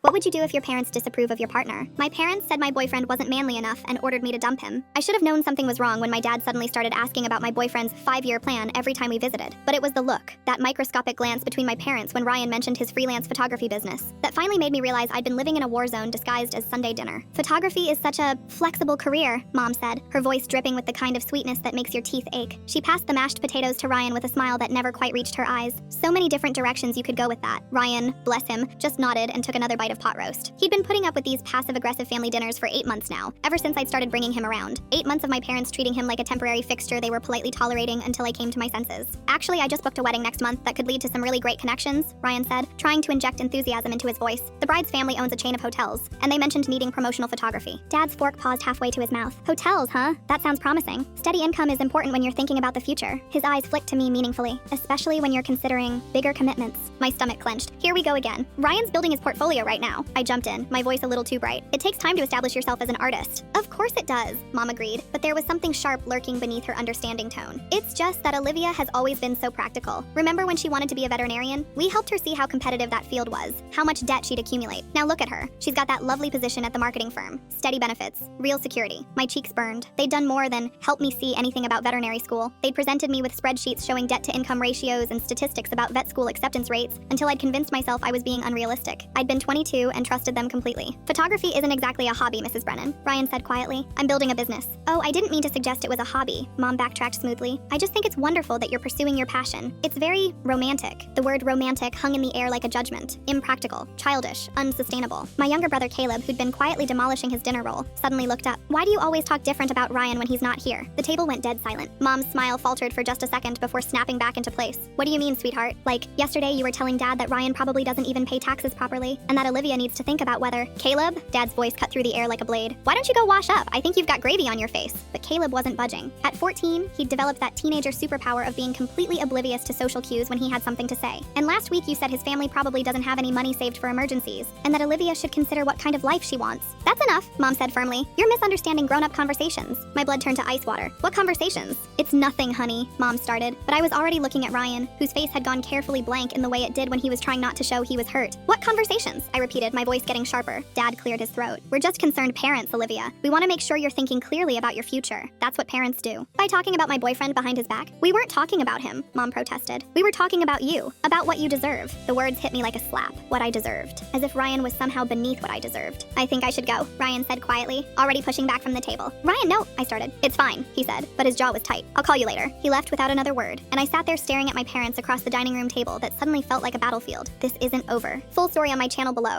What would you do if your parents disapprove of your partner? My parents said my boyfriend wasn't manly enough and ordered me to dump him. I should have known something was wrong when my dad suddenly started asking about my boyfriend's 5-year plan every time we visited. But it was the look, that microscopic glance between my parents when Ryan mentioned his freelance photography business, that finally made me realize I'd been living in a war zone disguised as Sunday dinner. Photography is such a flexible career, Mom said, her voice dripping with the kind of sweetness that makes your teeth ache. She passed the mashed potatoes to Ryan with a smile that never quite reached her eyes. So many different directions you could go with that. Ryan, bless him, just nodded and took another bite of pot roast. He'd been putting up with these passive-aggressive family dinners for 8 months now, ever since I'd started bringing him around. 8 months of my parents treating him like a temporary fixture they were politely tolerating until I came to my senses. Actually, I just booked a wedding next month that could lead to some really great connections, Ryan said, trying to inject enthusiasm into his voice. The bride's family owns a chain of hotels, and they mentioned needing promotional photography. Dad's fork paused halfway to his mouth. Hotels, huh? That sounds promising. Steady income is important when you're thinking about the future. His eyes flicked to me meaningfully, especially when you're considering bigger commitments. My stomach clenched. Here we go again. Ryan's building his portfolio right now. I jumped in, my voice a little too bright. It takes time to establish yourself as an artist. Of course it does, Mom agreed, but there was something sharp lurking beneath her understanding tone. It's just that Olivia has always been so practical. Remember when she wanted to be a veterinarian? We helped her see how competitive that field was, how much debt she'd accumulate. Now look at her. She's got that lovely position at the marketing firm. Steady benefits, real security. My cheeks burned. They'd done more than help me see anything about veterinary school. They'd presented me with spreadsheets showing debt-to-income ratios and statistics about vet school acceptance rates until I'd convinced myself I was being unrealistic. I'd been 22 and trusted them completely. Photography isn't exactly a hobby, Mrs. Brennan, Ryan said quietly. I'm building a business. Oh, I didn't mean to suggest it was a hobby, Mom backtracked smoothly. I just think it's wonderful that you're pursuing your passion. It's very romantic. The word romantic hung in the air like a judgment. Impractical, childish, unsustainable. My younger brother Caleb, who'd been quietly demolishing his dinner roll, suddenly looked up. Why do you always talk different about Ryan when he's not here? The table went dead silent. Mom's smile faltered for just a second before snapping back into place. What do you mean, sweetheart? Like, yesterday you were telling Dad that Ryan probably doesn't even pay taxes properly, and that Olivia needs to think about whether— Caleb? Dad's voice cut through the air like a blade. Why don't you go wash up? I think you've got gravy on your face. But Caleb wasn't budging. At 14, he'd developed that teenager superpower of being completely oblivious to social cues when he had something to say. And last week you said his family probably doesn't have any money saved for emergencies, and that Olivia should consider what kind of life she wants. That's enough, Mom said firmly. You're misunderstanding grown-up conversations. My blood turned to ice water. What conversations? It's nothing, honey, Mom started, but I was already looking at Ryan, whose face had gone carefully blank in the way it did when he was trying not to show he was hurt. What conversations? I repeated, my voice getting sharper. Dad cleared his throat. We're just concerned parents, Olivia. We want to make sure you're thinking clearly about your future. That's what parents do. By talking about my boyfriend behind his back? We weren't talking about him, Mom protested. We were talking about you, about what you deserve. The words hit me like a slap. What I deserved. As if Ryan was somehow beneath what I deserved. I think I should go, Ryan said quietly, already pushing back from the table. Ryan, no, I started. It's fine, he said, but his jaw was tight. I'll call you later. He left without another word, and I sat there staring at my parents across the dining room table that suddenly felt like a battlefield. This isn't over. Full story on my channel below.